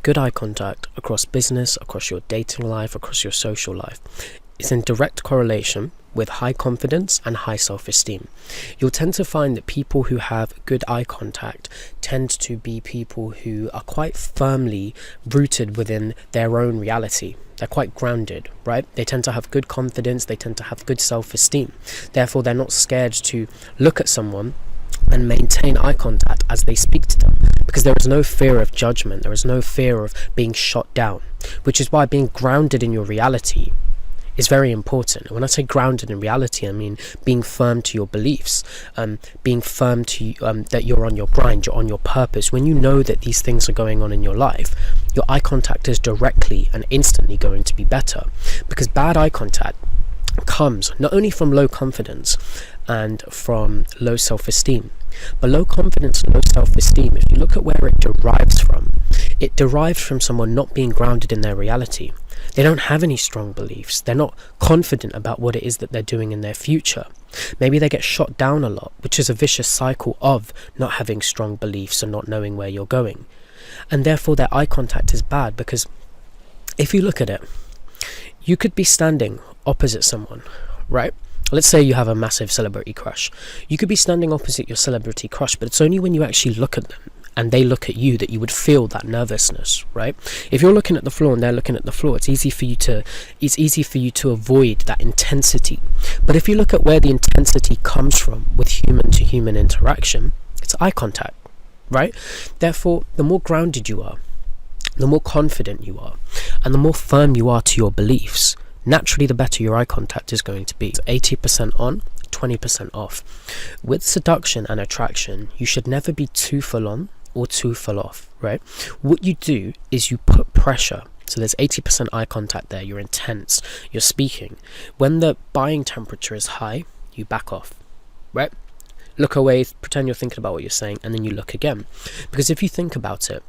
good eye contact across business, across your dating life, across your social life is in direct correlation with high confidence and high self-esteem. You'll tend to find that people who have good eye contact tend to be people who are quite firmly rooted within their own reality. They're quite grounded, right? They tend to have good confidence, they tend to have good self-esteem. Therefore, they're not scared to look at someone and maintain eye contact as they speak to them, because there is no fear of judgment, there is no fear of being shot down, which is why being grounded in your reality is very important. When I say grounded in reality, I mean being firm to your beliefs, being firm to that you're on your grind, you're on your purpose. When you know that these things are going on in your life, your eye contact is directly and instantly going to be better, because bad eye contact comes not only from low confidence and from low self-esteem, but low confidence and low self-esteem, if you look at where it derives from someone not being grounded in their reality. They don't have any strong beliefs. They're not confident about what it is that they're doing in their future. Maybe they get shot down a lot, which is a vicious cycle of not having strong beliefs and not knowing where you're going. And therefore their eye contact is bad, because if you look at it, you could be standing opposite someone, right? Let's say you have a massive celebrity crush. You could be standing opposite your celebrity crush, but it's only when you actually look at them and they look at you that you would feel that nervousness, right? If you're looking at the floor and they're looking at the floor, it's easy for you to avoid that intensity. But if you look at where the intensity comes from with human to human interaction, it's eye contact, right? Therefore, the more grounded you are, the more confident you are, and the more firm you are to your beliefs, naturally the better your eye contact is going to be. It's 80% on, 20% off. With seduction and attraction, you should never be too full on or too full off, right? What you do is you put pressure. So there's 80% eye contact there, you're intense, you're speaking. When the buying temperature is high, you back off, right? Look away, pretend you're thinking about what you're saying, and then you look again. Because if you think about it,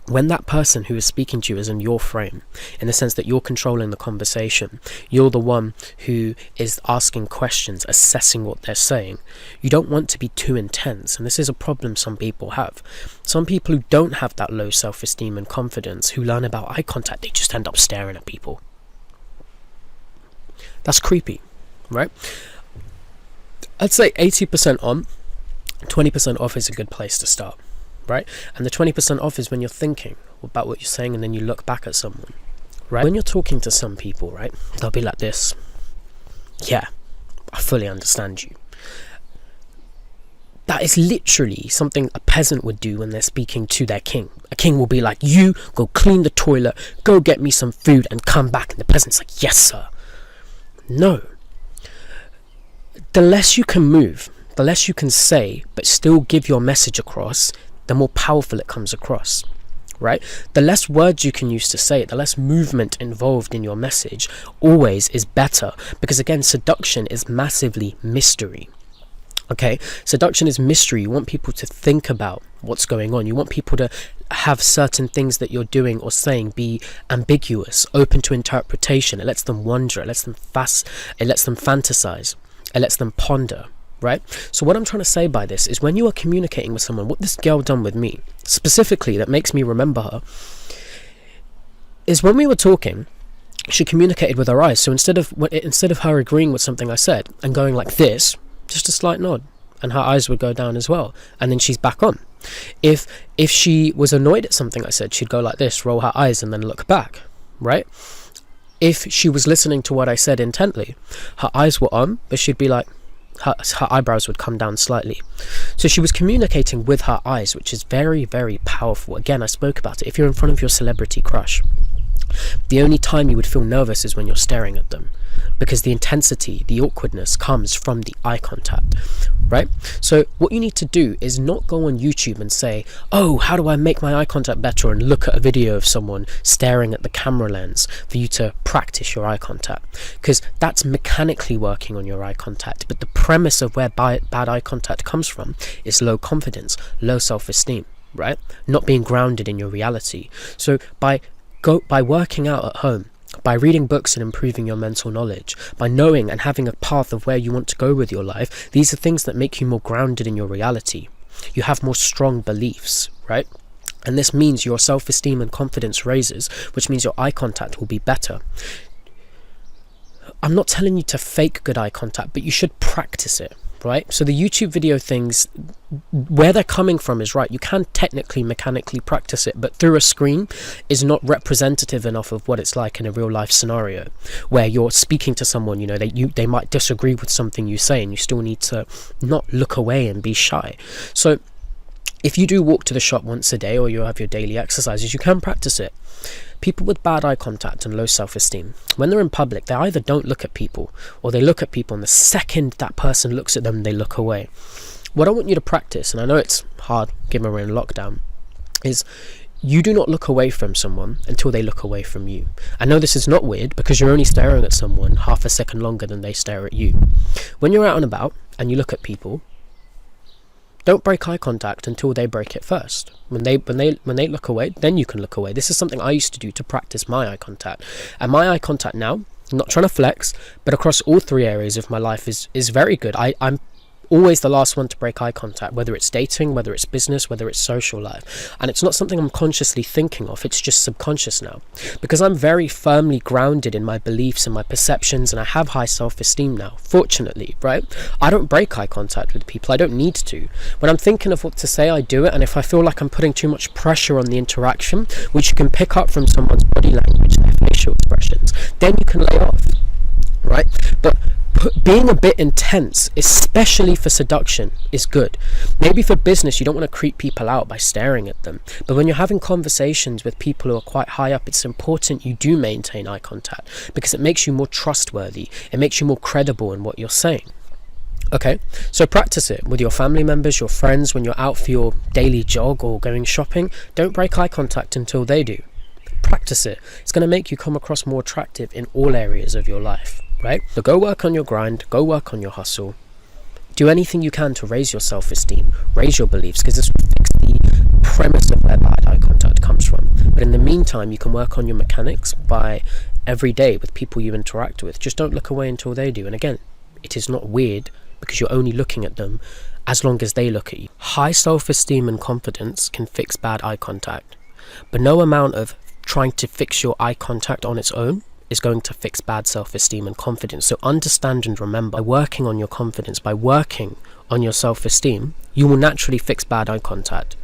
when that person who is speaking to you is in your frame, in the sense that you're controlling the conversation, you're the one who is asking questions, assessing what they're saying, you don't want to be too intense. And this is a problem some people have. Some people who don't have that low self-esteem and confidence, who learn about eye contact, they just end up staring at people. That's creepy, right? I'd say 80% on, 20% off is a good place to start. Right? And the 20% off is when you're thinking about what you're saying and then you look back at someone, right? When you're talking to some people, right, they'll be like this: yeah, I fully understand you. That is literally something a peasant would do when they're speaking to their king. A king will be like, you go clean the toilet, go get me some food and come back. And the peasant's like, yes sir. No. The less you can move, the less you can say but still give your message across, the more powerful it comes across, right? The less words you can use to say it, the less movement involved in your message always is better, because again, seduction is massively mystery. Okay, seduction is mystery. You want people to think about what's going on. You want people to have certain things that you're doing or saying be ambiguous, open to interpretation. It lets them wonder, it lets them fantasize, it lets them ponder. Right? So what I'm trying to say by this is, when you are communicating with someone, what this girl done with me, specifically that makes me remember her, is when we were talking, she communicated with her eyes. So instead of her agreeing with something I said and going like this, just a slight nod, and her eyes would go down as well, and then she's back on. If she was annoyed at something I said, she'd go like this, roll her eyes, and then look back, right? If she was listening to what I said intently, her eyes were on, but she'd be like, her eyebrows would come down slightly. So she was communicating with her eyes, which is very, very powerful. Again, I spoke about it. If you're in front of your celebrity crush, the only time you would feel nervous is when you're staring at them, because the intensity, the awkwardness comes from the eye contact, right? So what you need to do is not go on YouTube and say, oh, how do I make my eye contact better, and look at a video of someone staring at the camera lens for you to practice your eye contact, because that's mechanically working on your eye contact. But the premise of where bad eye contact comes from is low confidence, low self-esteem, right? Not being grounded in your reality. So by working out at home, by reading books and improving your mental knowledge, by knowing and having a path of where you want to go with your life, these are things that make you more grounded in your reality. You have more strong beliefs, right? And this means your self-esteem and confidence raises, which means your eye contact will be better. I'm not telling you to fake good eye contact, but you should practice it, right? So the YouTube video things, where they're coming from is right. You can technically, mechanically practice it, but through a screen is not representative enough of what it's like in a real life scenario where you're speaking to someone, you know, they might disagree with something you say, and you still need to not look away and be shy. So if you do walk to the shop once a day, or you have your daily exercises, you can practice it. People with bad eye contact and low self-esteem, when they're in public, they either don't look at people, or they look at people and the second that person looks at them, they look away. What I want you to practice, and I know it's hard given we're in lockdown, is you do not look away from someone until they look away from you. I know this is not weird because you're only staring at someone half a second longer than they stare at you. When you're out and about and you look at people, don't break eye contact until they break it first. When they look away, then you can look away. This is something I used to do to practice my eye contact. And my eye contact now, I'm not trying to flex, but across all three areas of my life is very good. I'm always the last one to break eye contact, whether it's dating, whether it's business, whether it's social life. And it's not something I'm consciously thinking of, it's just subconscious now. Because I'm very firmly grounded in my beliefs and my perceptions, and I have high self-esteem now, fortunately, right? I don't break eye contact with people, I don't need to. When I'm thinking of what to say, I do it, and if I feel like I'm putting too much pressure on the interaction, which you can pick up from someone's body language, their facial expressions, then you can lay off, right? But being a bit intense, especially for seduction, is good. Maybe for business you don't want to creep people out by staring at them, but when you're having conversations with people who are quite high up, it's important you do maintain eye contact, because it makes you more trustworthy, it makes you more credible in what you're saying. Okay, so practice it with your family members, your friends, when you're out for your daily jog or going shopping. Don't break eye contact until they do. Practice it. It's going to make you come across more attractive in all areas of your life. Right? So go work on your grind, go work on your hustle. Do anything you can to raise your self-esteem, raise your beliefs, because this will fix the premise of where bad eye contact comes from. But in the meantime, you can work on your mechanics by every day with people you interact with. Just don't look away until they do. And again, it is not weird because you're only looking at them as long as they look at you. High self-esteem and confidence can fix bad eye contact, but no amount of trying to fix your eye contact on its own is going to fix bad self-esteem and confidence. So understand and remember, by working on your confidence, by working on your self-esteem, you will naturally fix bad eye contact.